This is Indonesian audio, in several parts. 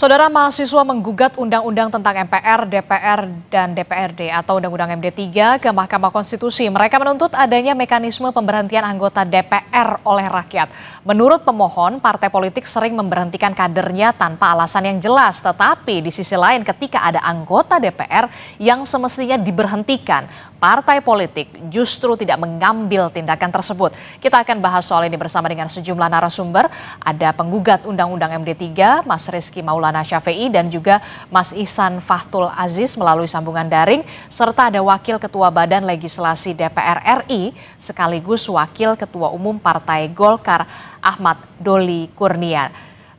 Saudara mahasiswa menggugat Undang-Undang tentang MPR, DPR, dan DPRD atau Undang-Undang MD3 ke Mahkamah Konstitusi. Mereka menuntut adanya mekanisme pemberhentian anggota DPR oleh rakyat. Menurut pemohon, partai politik sering memberhentikan kadernya tanpa alasan yang jelas. Tetapi di sisi lain ketika ada anggota DPR yang semestinya diberhentikan, partai politik justru tidak mengambil tindakan tersebut. Kita akan bahas soal ini bersama dengan sejumlah narasumber. Ada penggugat Undang-Undang MD3, Mas Rizky Maulana Syafi'i, dan juga Mas Ihsan Fathul Aziz melalui sambungan daring, serta ada Wakil Ketua Badan Legislasi DPR RI sekaligus Wakil Ketua Umum Partai Golkar Ahmad Doli Kurnia.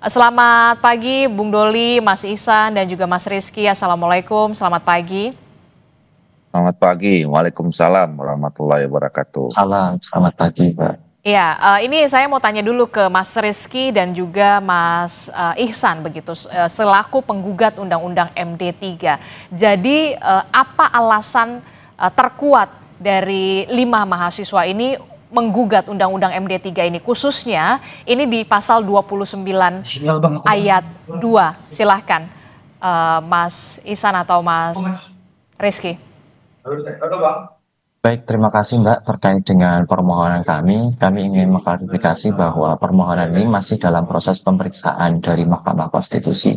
Selamat pagi Bung Doli, Mas Ihsan, dan juga Mas Rizky. Assalamualaikum, selamat pagi. Selamat pagi, Waalaikumsalam warahmatullahi wabarakatuh. Salam, selamat pagi, Pak. Ya, ini saya mau tanya dulu ke Mas Rizky dan juga Mas Ihsan begitu, selaku penggugat Undang-Undang MD3. Jadi apa alasan terkuat dari 5 mahasiswa ini menggugat Undang-Undang MD3 ini, khususnya ini di pasal 29 ayat 2. Silahkan Mas Ihsan atau Mas Rizky. Baik, terima kasih Mbak terkait dengan permohonan kami. Kami ingin mengklarifikasi bahwa permohonan ini masih dalam proses pemeriksaan dari Mahkamah Konstitusi.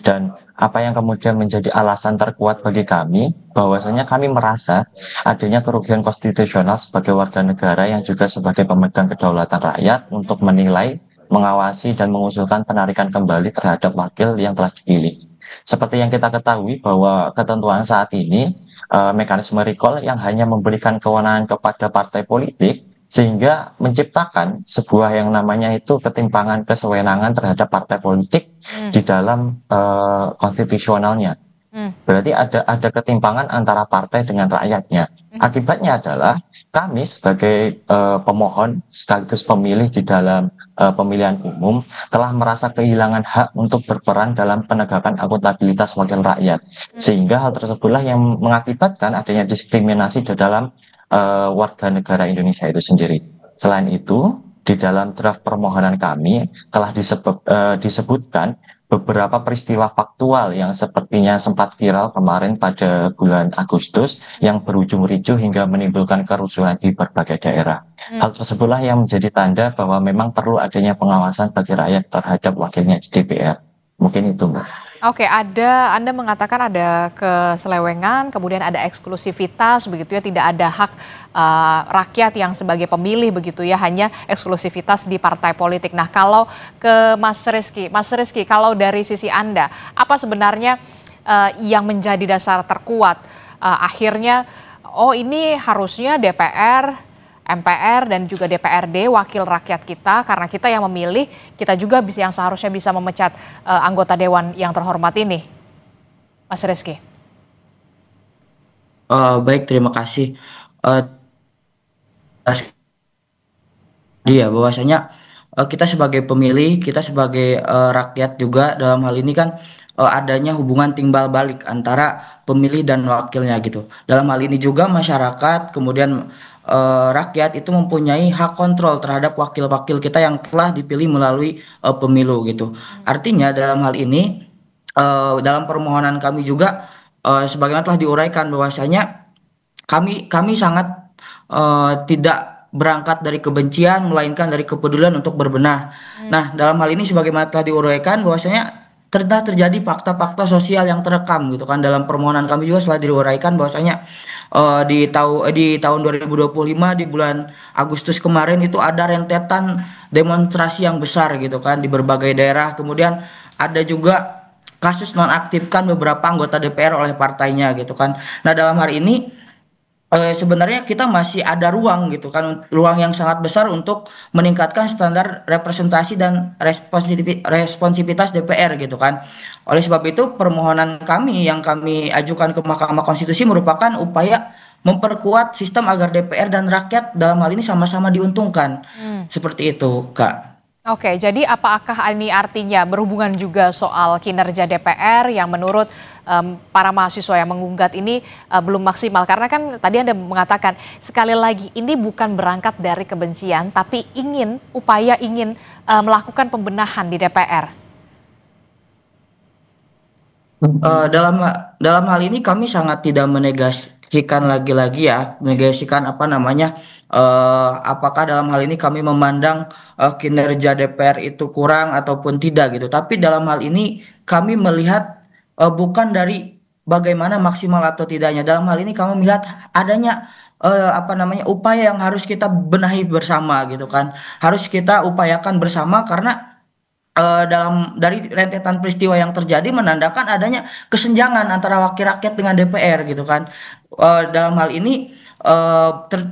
Dan apa yang kemudian menjadi alasan terkuat bagi kami, bahwasanya kami merasa adanya kerugian konstitusional sebagai warga negara yang juga sebagai pemegang kedaulatan rakyat untuk menilai, mengawasi, dan mengusulkan penarikan kembali terhadap wakil yang telah dipilih. Seperti yang kita ketahui bahwa ketentuan saat ini mekanisme recall yang hanya memberikan kewenangan kepada partai politik sehingga menciptakan sebuah yang namanya itu ketimpangan kesewenangan terhadap partai politik di dalam konstitusionalnya. Berarti ada ketimpangan antara partai dengan rakyatnya. Akibatnya adalah kami sebagai pemohon sekaligus pemilih di dalam pemilihan umum telah merasa kehilangan hak untuk berperan dalam penegakan akuntabilitas wakil rakyat. Sehingga hal tersebutlah yang mengakibatkan adanya diskriminasi di dalam warga negara Indonesia itu sendiri. Selain itu, di dalam draft permohonan kami telah disebutkan beberapa peristiwa faktual yang sepertinya sempat viral kemarin pada bulan Agustus yang berujung ricuh hingga menimbulkan kerusuhan di berbagai daerah. Hal tersebutlah yang menjadi tanda bahwa memang perlu adanya pengawasan bagi rakyat terhadap wakilnya di DPR. Mungkin itu, Mbak. Oke, Anda mengatakan ada keselewengan, kemudian ada eksklusivitas begitu ya, tidak ada hak rakyat yang sebagai pemilih begitu ya, hanya eksklusivitas di partai politik. Nah, kalau ke Mas Rizky, kalau dari sisi Anda, apa sebenarnya yang menjadi dasar terkuat akhirnya, oh ini harusnya DPR, MPR dan juga DPRD, wakil rakyat kita, karena kita yang memilih, kita juga yang seharusnya bisa memecat anggota dewan yang terhormat ini. Mas Rizky. Baik, terima kasih. Iya, bahwasanya kita sebagai pemilih, kita sebagai rakyat juga dalam hal ini kan adanya hubungan timbal balik antara pemilih dan wakilnya gitu. Dalam hal ini juga masyarakat, kemudian rakyat itu mempunyai hak kontrol terhadap wakil-wakil kita yang telah dipilih melalui pemilu gitu. Artinya dalam hal ini dalam permohonan kami juga sebagaimana telah diuraikan bahwasanya kami sangat tidak berangkat dari kebencian melainkan dari kepedulian untuk berbenah. Nah, dalam hal ini sebagaimana telah diuraikan bahwasanya terjadi fakta-fakta sosial yang terekam gitu kan. Dalam permohonan kami juga telah diuraikan bahwasanya di tahun 2025 di bulan Agustus kemarin itu ada rentetan demonstrasi yang besar gitu kan di berbagai daerah. Kemudian ada juga kasus nonaktifkan beberapa anggota DPR oleh partainya gitu kan. Nah, dalam hari ini sebenarnya kita masih ada ruang gitu kan, ruang yang sangat besar untuk meningkatkan standar representasi dan responsivitas DPR gitu kan. Oleh sebab itu permohonan kami yang kami ajukan ke Mahkamah Konstitusi merupakan upaya memperkuat sistem agar DPR dan rakyat dalam hal ini sama-sama diuntungkan. Seperti itu, Kak. Oke, jadi apakah ini artinya berhubungan juga soal kinerja DPR yang menurut para mahasiswa yang menggugat ini belum maksimal? Karena kan tadi Anda mengatakan sekali lagi ini bukan berangkat dari kebencian, tapi upaya ingin melakukan pembenahan di DPR. Dalam dalam hal ini kami sangat tidak menegasikan lagi-lagi ya, menegasikan apa namanya, apakah dalam hal ini kami memandang kinerja DPR itu kurang ataupun tidak gitu. Tapi dalam hal ini kami melihat bukan dari bagaimana maksimal atau tidaknya. Dalam hal ini kami melihat adanya apa namanya upaya yang harus kita benahi bersama gitu kan, harus kita upayakan bersama karena dalam dari rentetan peristiwa yang terjadi menandakan adanya kesenjangan antara wakil rakyat dengan DPR gitu kan. Dalam hal ini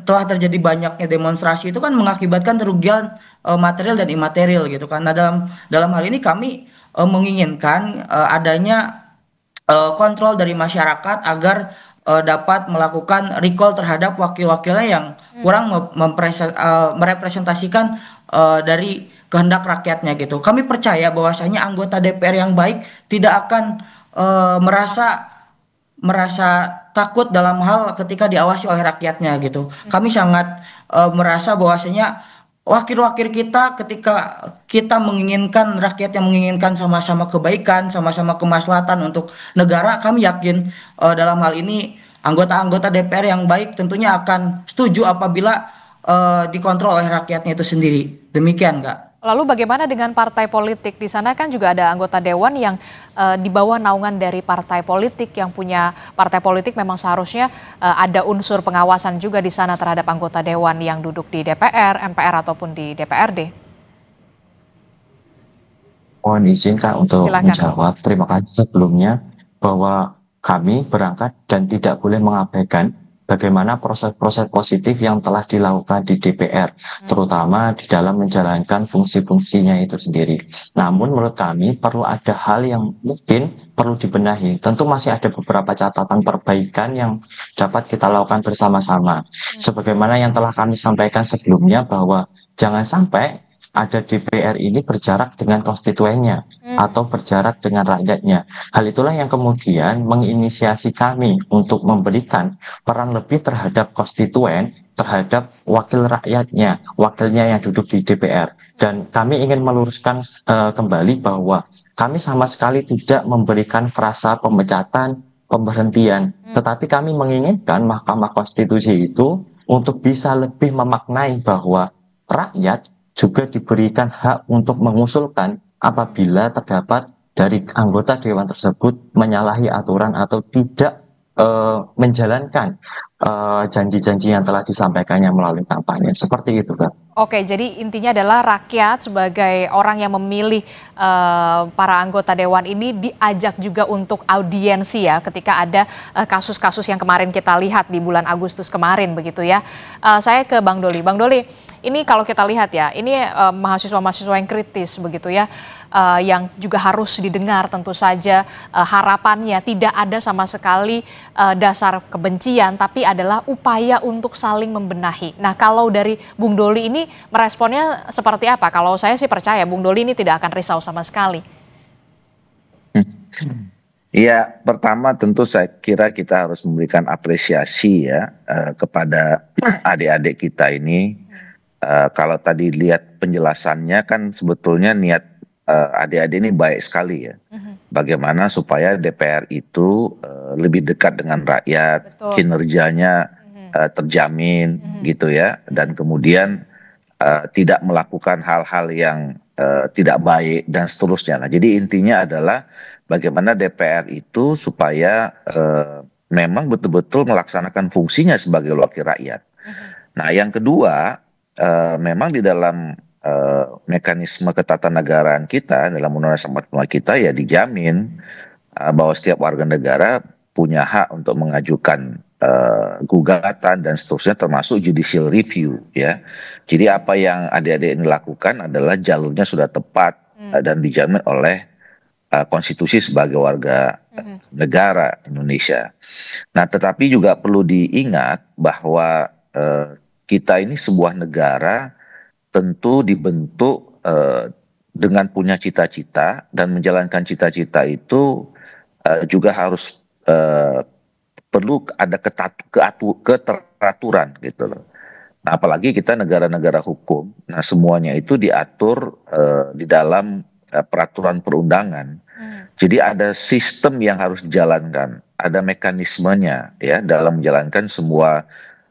telah terjadi banyaknya demonstrasi itu kan mengakibatkan kerugian material dan imaterial gitu kan. Nah, dalam hal ini kami menginginkan adanya kontrol dari masyarakat agar dapat melakukan recall terhadap wakil-wakilnya yang kurang merepresentasikan dari kehendak rakyatnya gitu. Kami percaya bahwasanya anggota DPR yang baik tidak akan merasa merasa takut dalam hal ketika diawasi oleh rakyatnya gitu. Kami sangat merasa bahwasanya wakil-wakil kita ketika kita menginginkan rakyat yang menginginkan sama-sama kebaikan, sama-sama kemaslahatan untuk negara, kami yakin dalam hal ini anggota-anggota DPR yang baik tentunya akan setuju apabila dikontrol oleh rakyatnya itu sendiri. Demikian, Kak. Lalu bagaimana dengan partai politik? Di sana kan juga ada anggota dewan yang di bawah naungan dari partai politik, yang punya partai politik memang seharusnya ada unsur pengawasan juga di sana terhadap anggota dewan yang duduk di DPR, MPR ataupun di DPRD. Mohon izin Kak untuk Silakan. menjawab. Terima kasih sebelumnya bahwa kami berangkat dan tidak boleh mengabaikan bagaimana proses-proses positif yang telah dilakukan di DPR, terutama di dalam menjalankan fungsi-fungsinya itu sendiri. Namun menurut kami perlu ada hal yang mungkin perlu dibenahi. Tentu masih ada beberapa catatan perbaikan yang dapat kita lakukan bersama-sama. Sebagaimana yang telah kami sampaikan sebelumnya bahwa jangan sampai ada DPR ini berjarak dengan konstituennya atau berjarak dengan rakyatnya. Hal itulah yang kemudian menginisiasi kami untuk memberikan peran lebih terhadap konstituen, terhadap wakil rakyatnya, wakilnya yang duduk di DPR. Dan kami ingin meluruskan kembali bahwa kami sama sekali tidak memberikan frasa pemecatan, pemberhentian, tetapi kami menginginkan Mahkamah Konstitusi itu untuk bisa lebih memaknai bahwa rakyat juga diberikan hak untuk mengusulkan apabila terdapat dari anggota dewan tersebut menyalahi aturan atau tidak menjalankan janji-janji yang telah disampaikannya melalui kampanye. Seperti itu, Kak. Oke, jadi intinya adalah rakyat sebagai orang yang memilih para anggota dewan ini diajak juga untuk audiensi ya ketika ada kasus-kasus yang kemarin kita lihat di bulan Agustus kemarin begitu ya. Saya ke Bang Doli. Bang Doli, ini kalau kita lihat ya, ini mahasiswa-mahasiswa yang kritis begitu ya, yang juga harus didengar tentu saja harapannya tidak ada sama sekali dasar kebencian, tapi adalah upaya untuk saling membenahi. Nah, kalau dari Bung Doli ini meresponnya seperti apa? Kalau saya sih percaya Bung Doli ini tidak akan risau sama sekali. Ya, pertama tentu saya kira kita harus memberikan apresiasi ya kepada adik-adik kita ini. Kalau tadi lihat penjelasannya kan sebetulnya niat adik-adik ini baik sekali ya. Bagaimana supaya DPR itu lebih dekat dengan rakyat, Betul. kinerjanya terjamin gitu ya, dan kemudian tidak melakukan hal-hal yang tidak baik dan seterusnya. Nah, jadi intinya adalah bagaimana DPR itu supaya memang betul-betul melaksanakan fungsinya sebagai wakil rakyat. Nah, yang kedua, memang di dalam mekanisme ketatanegaraan kita, dalam Undang-Undang 45 kita ya dijamin bahwa setiap warga negara punya hak untuk mengajukan gugatan dan seterusnya, termasuk judicial review ya. Jadi apa yang adik-adik ini lakukan adalah jalurnya sudah tepat dan dijamin oleh konstitusi sebagai warga negara Indonesia. Nah, tetapi juga perlu diingat bahwa kita ini sebuah negara tentu dibentuk dengan punya cita-cita, dan menjalankan cita-cita itu juga harus perlu ada keteraturan gitu loh. Nah, apalagi kita negara-negara hukum, nah semuanya itu diatur di dalam peraturan perundangan. Jadi ada sistem yang harus dijalankan, ada mekanismenya ya dalam menjalankan semua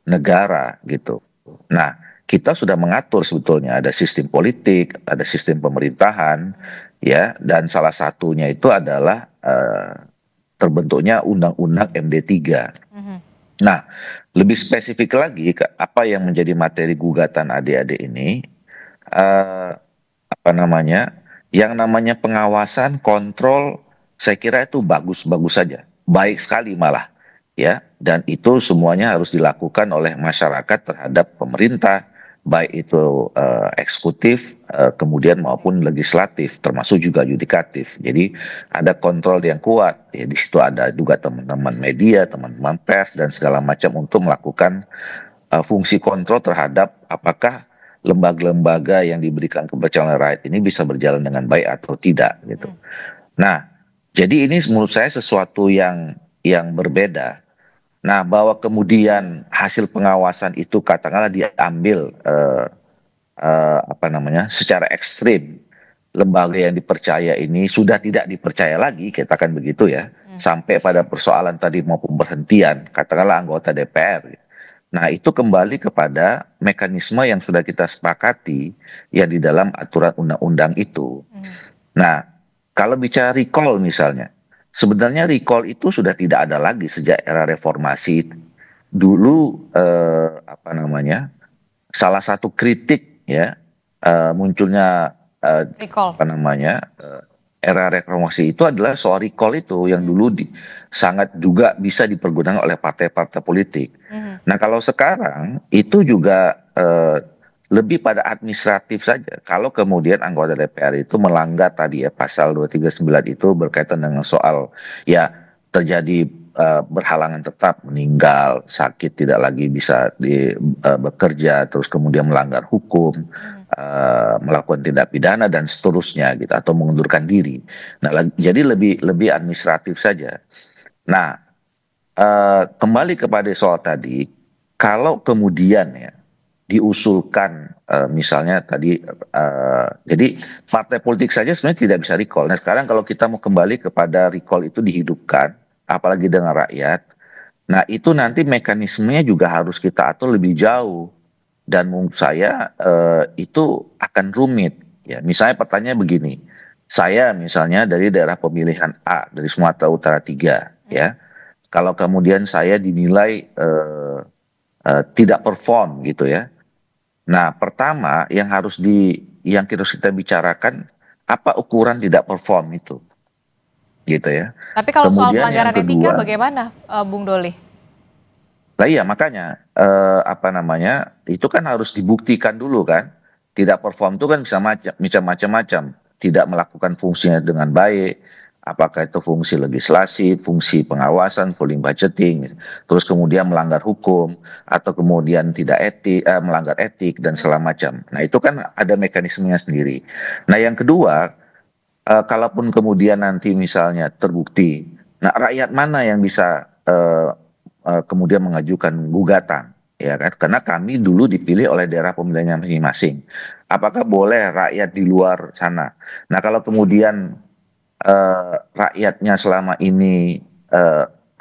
negara gitu. Nah, kita sudah mengatur sebetulnya ada sistem politik, ada sistem pemerintahan ya, dan salah satunya itu adalah terbentuknya Undang-Undang MD3. Nah, lebih spesifik lagi apa yang menjadi materi gugatan adik-adik ini, apa namanya, yang namanya pengawasan, kontrol, saya kira itu bagus-bagus saja, baik sekali malah, ya. Dan itu semuanya harus dilakukan oleh masyarakat terhadap pemerintah, baik itu eksekutif, kemudian maupun legislatif, termasuk juga yudikatif. Jadi ada kontrol yang kuat. Ya, di situ ada juga teman-teman media, teman-teman pers dan segala macam untuk melakukan fungsi kontrol terhadap apakah lembaga-lembaga yang diberikan kepercayaan oleh rakyat ini bisa berjalan dengan baik atau tidak gitu. Nah, jadi ini menurut saya sesuatu yang berbeda. Nah, bahwa kemudian hasil pengawasan itu katakanlah diambil apa namanya secara ekstrim, lembaga yang dipercaya ini sudah tidak dipercaya lagi, katakan begitu ya, sampai pada persoalan tadi mau pemberhentian, katakanlah anggota DPR. Nah, itu kembali kepada mekanisme yang sudah kita sepakati ya di dalam aturan undang-undang itu. Nah, kalau bicara recall misalnya, sebenarnya recall itu sudah tidak ada lagi sejak era reformasi. Dulu apa namanya, salah satu kritik ya munculnya apa namanya era reformasi itu adalah soal recall itu yang dulu sangat juga bisa dipergunakan oleh partai-partai politik. Nah, kalau sekarang itu juga lebih pada administratif saja. Kalau kemudian anggota DPR itu melanggar tadi ya pasal 239 itu berkaitan dengan soal ya terjadi berhalangan tetap, meninggal, sakit, tidak lagi bisa bekerja, terus kemudian melanggar hukum, melakukan tindak pidana dan seterusnya gitu, atau mengundurkan diri. Nah, jadi lebih administratif saja. Nah, kembali kepada soal tadi, kalau kemudian ya diusulkan misalnya tadi, jadi partai politik saja sebenarnya tidak bisa recall. Nah, sekarang kalau kita mau kembali kepada recall itu dihidupkan, apalagi dengan rakyat, nah itu nanti mekanismenya juga harus kita atur lebih jauh. Dan menurut saya itu akan rumit. Ya, misalnya pertanyaan begini, saya misalnya dari daerah pemilihan A, dari Sumatera Utara 3, ya, kalau kemudian saya dinilai tidak perform gitu ya. Nah, pertama yang kita bicarakan apa ukuran tidak perform itu, gitu ya. Tapi kalau kemudian soal pelanggaran etika bagaimana, Bung Doli? Nah iya makanya apa namanya itu kan harus dibuktikan dulu kan. Tidak perform itu kan bisa macam-macam. Tidak melakukan fungsinya dengan baik. Apakah itu fungsi legislasi, fungsi pengawasan, full budgeting, terus kemudian melanggar hukum, atau kemudian melanggar etik dan segala macam. Nah itu kan ada mekanismenya sendiri. Nah yang kedua, kalaupun kemudian nanti misalnya terbukti, nah rakyat mana yang bisa kemudian mengajukan gugatan, ya kan? Karena kami dulu dipilih oleh daerah pemilihannya masing-masing. Apakah boleh rakyat di luar sana? Nah kalau kemudian rakyatnya selama ini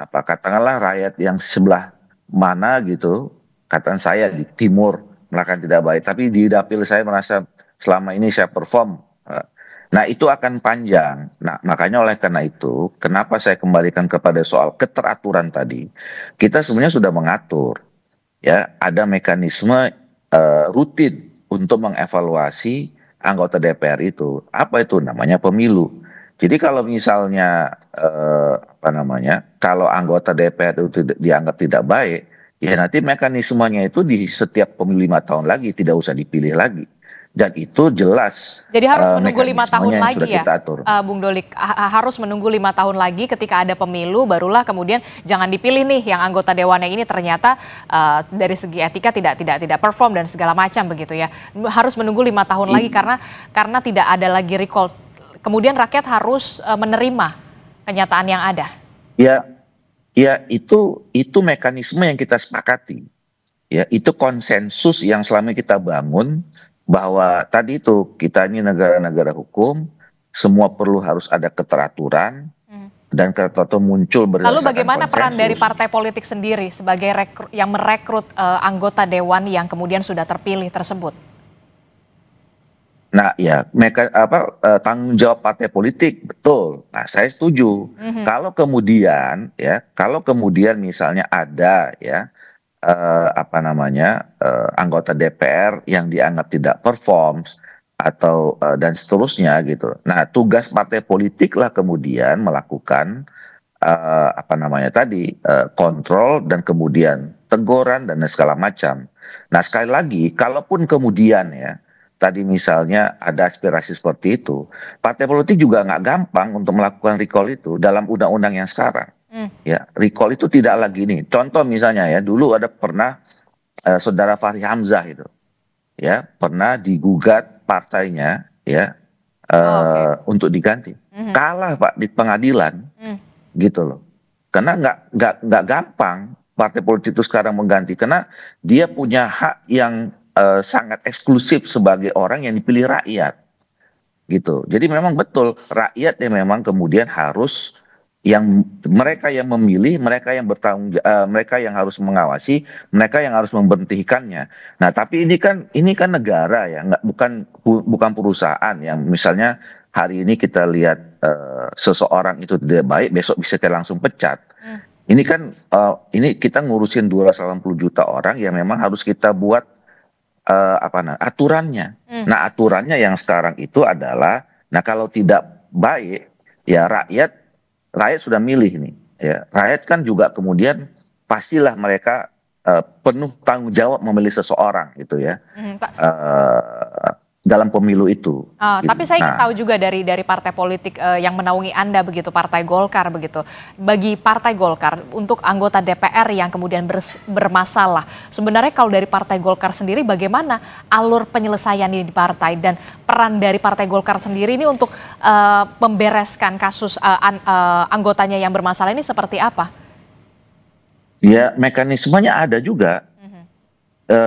katakanlah rakyat yang sebelah mana gitu, katakan saya di timur melakukan tidak baik, tapi di dapil saya merasa selama ini saya perform. Nah itu akan panjang. Nah makanya oleh karena itu, kenapa saya kembalikan kepada soal keteraturan tadi, kita sebenarnya sudah mengatur, ya ada mekanisme rutin untuk mengevaluasi anggota DPR itu. Apa itu namanya pemilu. Jadi kalau misalnya kalau anggota DPR itu dianggap tidak baik, ya nanti mekanismenya itu di setiap pemilu 5 tahun lagi tidak usah dipilih lagi. Dan itu jelas. Jadi harus menunggu 5 tahun lagi ya, Bung Dolik. Harus menunggu 5 tahun lagi ketika ada pemilu, barulah kemudian jangan dipilih nih yang anggota dewan yang ini ternyata dari segi etika tidak perform dan segala macam begitu ya. Harus menunggu 5 tahun lagi karena tidak ada lagi recall. Kemudian rakyat harus menerima kenyataan yang ada. Ya itu mekanisme yang kita sepakati. Ya itu konsensus yang selama kita bangun. Bahwa tadi itu kita ini negara-negara hukum, semua perlu harus ada keteraturan dan keteraturan muncul Lalu berdasarkan bagaimana peran dari konsensus. partai politik sendiri sebagai yang merekrut anggota dewan yang kemudian sudah terpilih tersebut? Nah, ya, tanggung jawab partai politik betul. Nah, saya setuju. Kalau kemudian misalnya ada ya anggota DPR yang dianggap tidak performs atau dan seterusnya gitu. Nah, tugas partai politik lah kemudian melakukan kontrol dan kemudian teguran dan segala macam. Nah, sekali lagi, kalaupun kemudian ya tadi misalnya ada aspirasi seperti itu, partai politik juga nggak gampang untuk melakukan recall itu dalam undang-undang yang sekarang. Ya, recall itu tidak lagi nih. Contoh misalnya ya, dulu ada pernah saudara Fahri Hamzah itu, ya pernah digugat partainya ya untuk diganti. Kalah Pak di pengadilan, gitu loh. Karena nggak gampang partai politik itu sekarang mengganti, karena dia punya hak yang sangat eksklusif sebagai orang yang dipilih rakyat, gitu. Jadi memang betul rakyat yang memang kemudian harus mereka yang memilih, mereka yang mereka yang harus mengawasi, mereka yang harus memberhentikannya. Nah, tapi ini kan negara ya, bukan perusahaan yang misalnya hari ini kita lihat seseorang itu tidak baik, besok bisa kita langsung pecat. Ini kan ini kita ngurusin 280 juta orang yang memang harus kita buat aturannya. Nah, aturannya yang sekarang itu adalah, nah kalau tidak baik ya rakyat sudah milih nih ya, rakyat kan juga kemudian pastilah mereka penuh tanggung jawab memilih seseorang gitu ya dalam pemilu itu. Gitu. Tapi saya ingin tahu juga dari partai politik yang menaungi Anda begitu, Partai Golkar begitu. Bagi Partai Golkar untuk anggota DPR yang kemudian bermasalah, sebenarnya kalau dari Partai Golkar sendiri bagaimana alur penyelesaian ini di partai dan peran dari Partai Golkar sendiri ini untuk membereskan kasus anggotanya yang bermasalah ini seperti apa? Ya, mekanismenya ada juga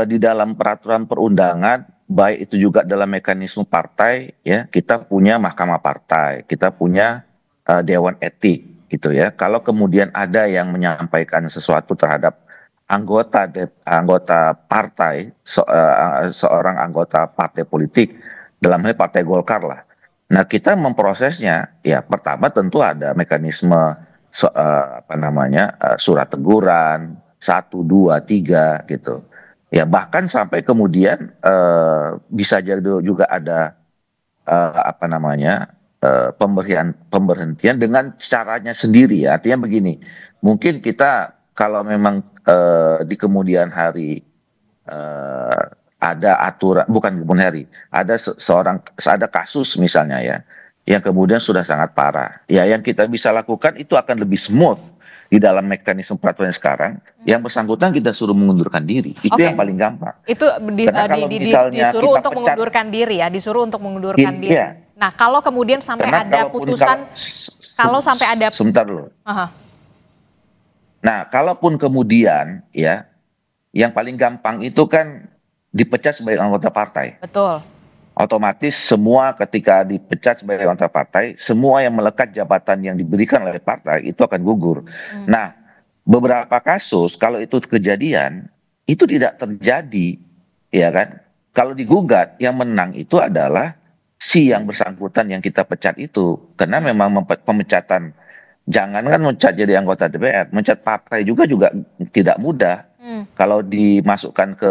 di dalam peraturan perundangan. Baik itu juga dalam mekanisme partai ya, kita punya mahkamah partai, kita punya dewan etik gitu ya. Kalau kemudian ada yang menyampaikan sesuatu terhadap anggota partai, seorang anggota partai politik, dalam hal Partai Golkar lah. Nah, kita memprosesnya ya, pertama tentu ada mekanisme surat teguran 1, 2, 3 gitu. Ya, bahkan sampai kemudian bisa jadi juga ada pemberhentian dengan caranya sendiri ya. Artinya begini, mungkin kita kalau memang di kemudian hari ada aturan, bukan kemudian hari, ada kasus misalnya ya, yang kemudian sudah sangat parah. Ya, yang kita bisa lakukan itu akan lebih smooth di dalam mekanisme peraturan sekarang, yang bersangkutan kita suruh mengundurkan diri. Itu yang paling gampang. Itu disuruh untuk mengundurkan diri ya, disuruh untuk mengundurkan diri. Iya. Nah, kalau kemudian sampai ada putusan, kalau sampai ada... Sebentar dulu. Nah, kalaupun kemudian ya, yang paling gampang itu kan dipecat sebagai anggota partai. Betul. Otomatis semua ketika dipecat sebagai anggota partai, semua yang melekat jabatan yang diberikan oleh partai itu akan gugur. Nah, beberapa kasus kalau itu kejadian, itu tidak terjadi, ya kan? Kalau digugat, yang menang itu adalah si yang bersangkutan yang kita pecat itu. Karena memang pemecatan, jangankan mencat jadi anggota DPR, mencat partai juga tidak mudah. Kalau dimasukkan ke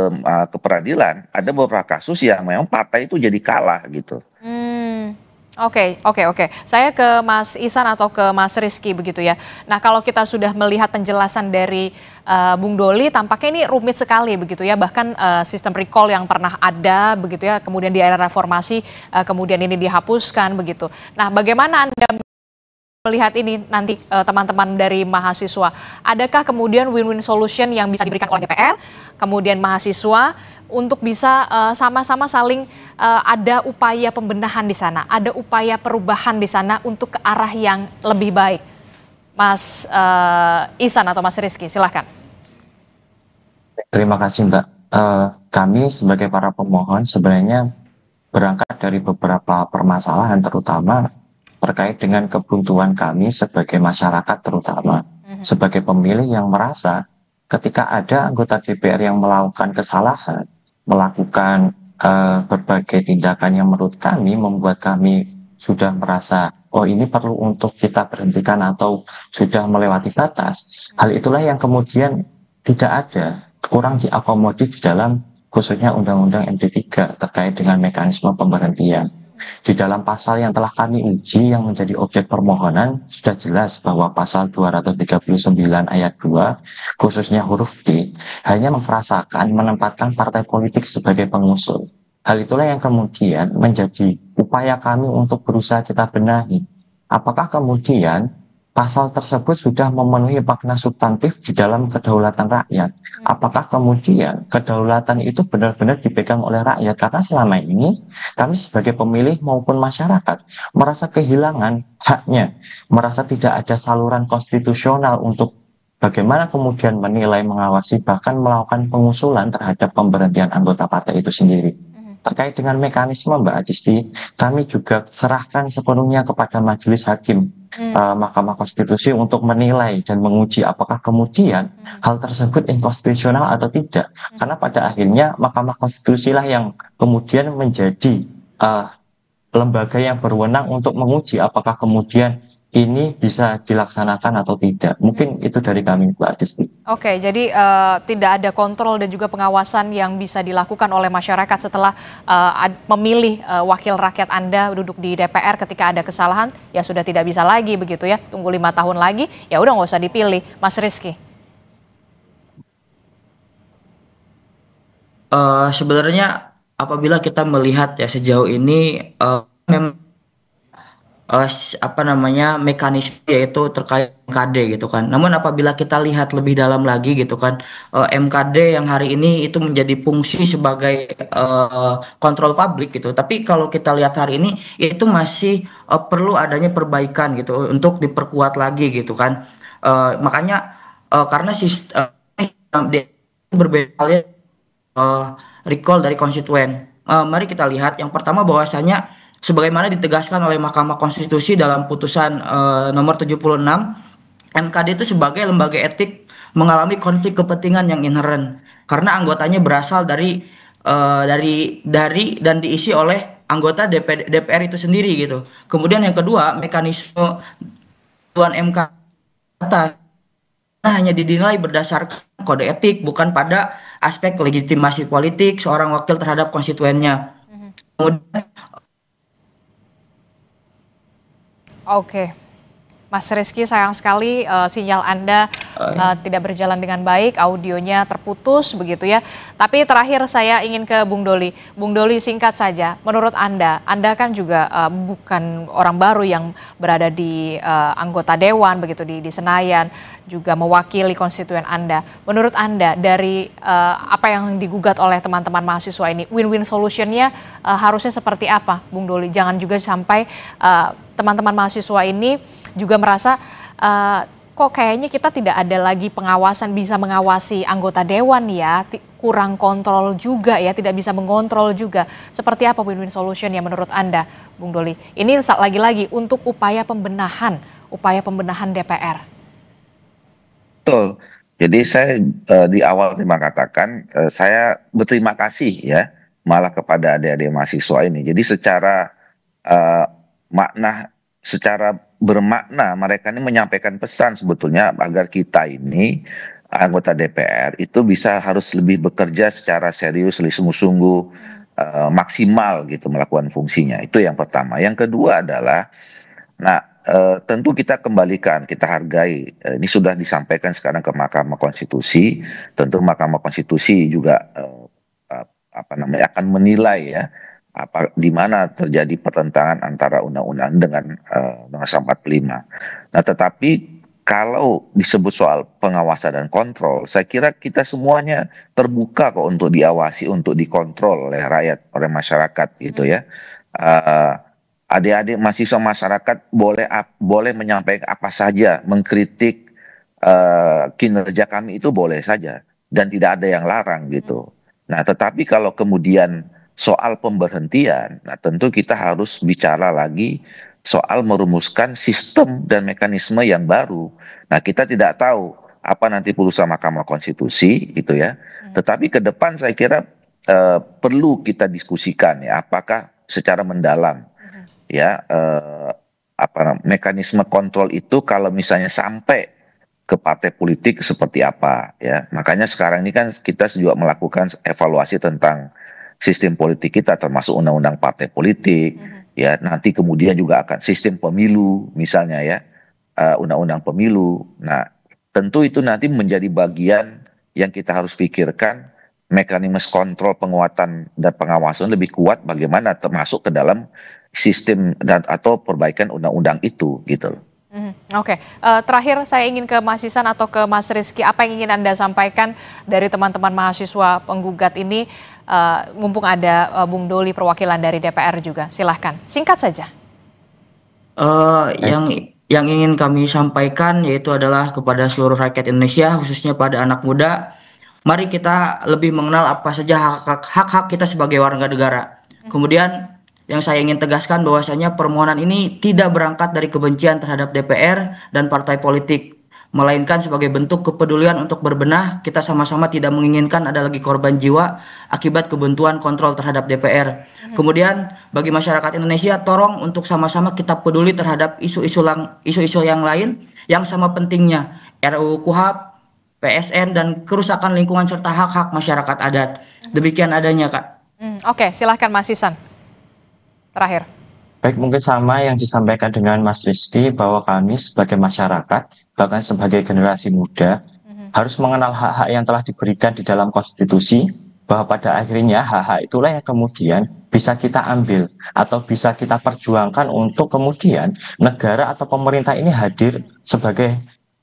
peradilan, ada beberapa kasus yang memang partai itu jadi kalah gitu. Oke. Saya ke Mas Ihsan atau ke Mas Rizky begitu ya. Nah, kalau kita sudah melihat penjelasan dari Bung Doli, tampaknya ini rumit sekali begitu ya. Bahkan sistem recall yang pernah ada begitu ya, kemudian di era reformasi, kemudian ini dihapuskan begitu. Nah, bagaimana Anda melihat ini nanti teman-teman dari mahasiswa, adakah kemudian win-win solution yang bisa diberikan oleh DPR, kemudian mahasiswa untuk bisa sama-sama saling ada upaya pembenahan di sana, ada upaya perubahan di sana untuk ke arah yang lebih baik? Mas Ihsan atau Mas Rizky, silahkan. Terima kasih Mbak. Kami sebagai para pemohon sebenarnya berangkat dari beberapa permasalahan, terutama terkait dengan kebuntuan kami sebagai masyarakat terutama sebagai pemilih yang merasa ketika ada anggota DPR yang melakukan kesalahan, melakukan berbagai tindakan yang menurut kami membuat kami sudah merasa oh ini perlu untuk kita berhentikan atau sudah melewati batas. Hal itulah yang kemudian tidak ada, kurang diakomodir di dalam khususnya Undang-Undang MD3 terkait dengan mekanisme pemberhentian. Di dalam pasal yang telah kami uji yang menjadi objek permohonan sudah jelas bahwa pasal 239 ayat 2 khususnya huruf D hanya memfrasakan menempatkan partai politik sebagai pengusul. Hal itulah yang kemudian menjadi upaya kami untuk berusaha kita benahi. Apakah kemudian pasal tersebut sudah memenuhi makna substantif di dalam kedaulatan rakyat? Apakah kemudian kedaulatan itu benar-benar dipegang oleh rakyat? Karena selama ini kami sebagai pemilih maupun masyarakat merasa kehilangan haknya, merasa tidak ada saluran konstitusional untuk bagaimana kemudian menilai, mengawasi, bahkan melakukan pengusulan terhadap pemberhentian anggota partai itu sendiri. Terkait dengan mekanisme Mbak Adisti, kami juga serahkan sepenuhnya kepada Majelis Hakim Mahkamah Konstitusi untuk menilai dan menguji apakah kemudian hal tersebut inkonstitusional atau tidak. Karena pada akhirnya Mahkamah Konstitusi lah yang kemudian menjadi lembaga yang berwenang untuk menguji apakah kemudian ini bisa dilaksanakan atau tidak. Mungkin itu dari kami, Mbak Adisti. Oke, jadi tidak ada kontrol dan juga pengawasan yang bisa dilakukan oleh masyarakat setelah memilih wakil rakyat Anda duduk di DPR ketika ada kesalahan, ya sudah tidak bisa lagi begitu ya, tunggu 5 tahun lagi, ya udah nggak usah dipilih. Mas Rizky. Sebenarnya apabila kita melihat ya sejauh ini memang mekanisme yaitu terkait MKD gitu kan. Namun apabila kita lihat lebih dalam lagi gitu kan, MKD yang hari ini itu menjadi fungsi sebagai kontrol publik gitu. Tapi kalau kita lihat hari ini itu masih perlu adanya perbaikan gitu untuk diperkuat lagi gitu kan. Makanya karena sistem berbeda recall dari konstituen. Mari kita lihat yang pertama bahwasanya sebagaimana ditegaskan oleh Mahkamah Konstitusi dalam putusan nomor 76, MKD itu sebagai lembaga etik mengalami konflik kepentingan yang inheren karena anggotanya berasal dari dan diisi oleh anggota DPR itu sendiri gitu. Kemudian yang kedua, mekanisme Tuan MK hanya dinilai berdasarkan kode etik bukan pada aspek legitimasi politik seorang wakil terhadap konstituennya. Kemudian Oke, Mas Rizky, sayang sekali sinyal Anda tidak berjalan dengan baik, audionya terputus begitu ya. Tapi terakhir saya ingin ke Bung Doli. Bung Doli, singkat saja, menurut Anda kan juga bukan orang baru yang berada di anggota Dewan begitu di Senayan, juga mewakili konstituen Anda. Menurut Anda dari apa yang digugat oleh teman-teman mahasiswa ini, win-win solutionnya harusnya seperti apa, Bung Doli? Jangan juga sampai teman-teman mahasiswa ini juga merasa kok kayaknya kita tidak ada lagi pengawasan, bisa mengawasi anggota dewan ya, kurang kontrol juga ya, tidak bisa mengontrol juga. Seperti apa win-win solution ya menurut Anda, Bung Doli? Ini lagi-lagi untuk upaya pembenahan DPR. Betul. Jadi saya di awal terima katakan saya berterima kasih ya malah kepada adik-adik mahasiswa ini. Jadi secara bermakna mereka ini menyampaikan pesan sebetulnya agar kita ini anggota DPR itu harus lebih bekerja secara serius, lebih sungguh-sungguh, maksimal gitu melakukan fungsinya. Itu yang pertama. Yang kedua adalah, tentu kita kembalikan, kita hargai. Ini sudah disampaikan sekarang ke Mahkamah Konstitusi. Tentu Mahkamah Konstitusi juga akan menilai ya di mana terjadi pertentangan antara undang-undang dengan Undang-Undang 45. Nah, tetapi kalau disebut soal pengawasan dan kontrol, saya kira kita semuanya terbuka kok untuk diawasi, untuk dikontrol oleh rakyat, oleh masyarakat gitu ya. Adik-adik mahasiswa masyarakat boleh menyampaikan apa saja, mengkritik kinerja kami itu boleh saja dan tidak ada yang larang gitu. Nah, tetapi kalau kemudian soal pemberhentian, nah tentu kita harus bicara lagi soal merumuskan sistem dan mekanisme yang baru. Nah, kita tidak tahu apa nanti putusan Mahkamah Konstitusi gitu ya. Tetapi ke depan saya kira perlu kita diskusikan ya, apakah secara mendalam ya mekanisme kontrol itu kalau misalnya sampai ke partai politik seperti apa ya. Makanya sekarang ini kan kita juga melakukan evaluasi tentang sistem politik kita termasuk undang-undang partai politik ya. Nanti kemudian juga akan sistem pemilu misalnya ya, undang-undang pemilu. Nah, tentu itu nanti menjadi bagian yang kita harus pikirkan, mekanisme kontrol penguatan dan pengawasan lebih kuat bagaimana termasuk ke dalam sistem dan atau perbaikan undang-undang itu gitu loh. Oke. Terakhir saya ingin ke Mas Ihsan atau ke Mas Rizky, apa yang ingin Anda sampaikan dari teman-teman mahasiswa penggugat ini, mumpung ada Bung Doli perwakilan dari DPR juga, silahkan singkat saja. Yang ingin kami sampaikan yaitu adalah kepada seluruh rakyat Indonesia, khususnya pada anak muda, mari kita lebih mengenal apa saja hak-hak kita sebagai warga negara. Kemudian yang saya ingin tegaskan bahwasanya permohonan ini tidak berangkat dari kebencian terhadap DPR dan partai politik, melainkan sebagai bentuk kepedulian untuk berbenah. Kita sama-sama tidak menginginkan ada lagi korban jiwa akibat kebuntuan kontrol terhadap DPR. Kemudian bagi masyarakat Indonesia, tolong untuk sama-sama kita peduli terhadap isu-isu yang lain yang sama pentingnya, RUU KUHP, PSN, dan kerusakan lingkungan serta hak-hak masyarakat adat. Demikian adanya, Kak. Oke, silahkan Mas Ihsan. Terakhir. Baik, mungkin sama yang disampaikan dengan Mas Rizky, bahwa kami sebagai masyarakat, bahkan sebagai generasi muda, harus mengenal hak-hak yang telah diberikan di dalam konstitusi, bahwa pada akhirnya hak-hak itulah yang kemudian bisa kita ambil atau bisa kita perjuangkan untuk kemudian negara atau pemerintah ini hadir sebagai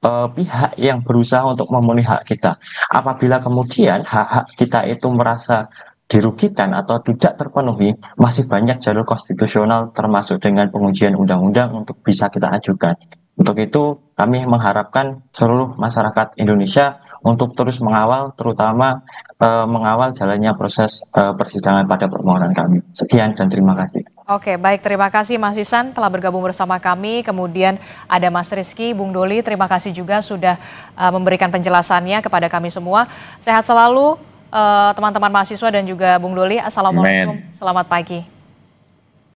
pihak yang berusaha untuk memenuhi hak kita. Apabila kemudian hak-hak kita itu merasa dirugikan atau tidak terpenuhi, masih banyak jalur konstitusional termasuk dengan pengujian undang-undang untuk bisa kita ajukan. Untuk itu kami mengharapkan seluruh masyarakat Indonesia untuk terus mengawal, terutama mengawal jalannya proses persidangan pada permohonan kami. Sekian dan terima kasih. Oke, baik, terima kasih Mas Ihsan telah bergabung bersama kami. Kemudian ada Mas Rizky, Bung Doli, terima kasih juga sudah memberikan penjelasannya kepada kami semua. Sehat selalu teman-teman mahasiswa dan juga Bung Doli. Assalamualaikum, selamat pagi.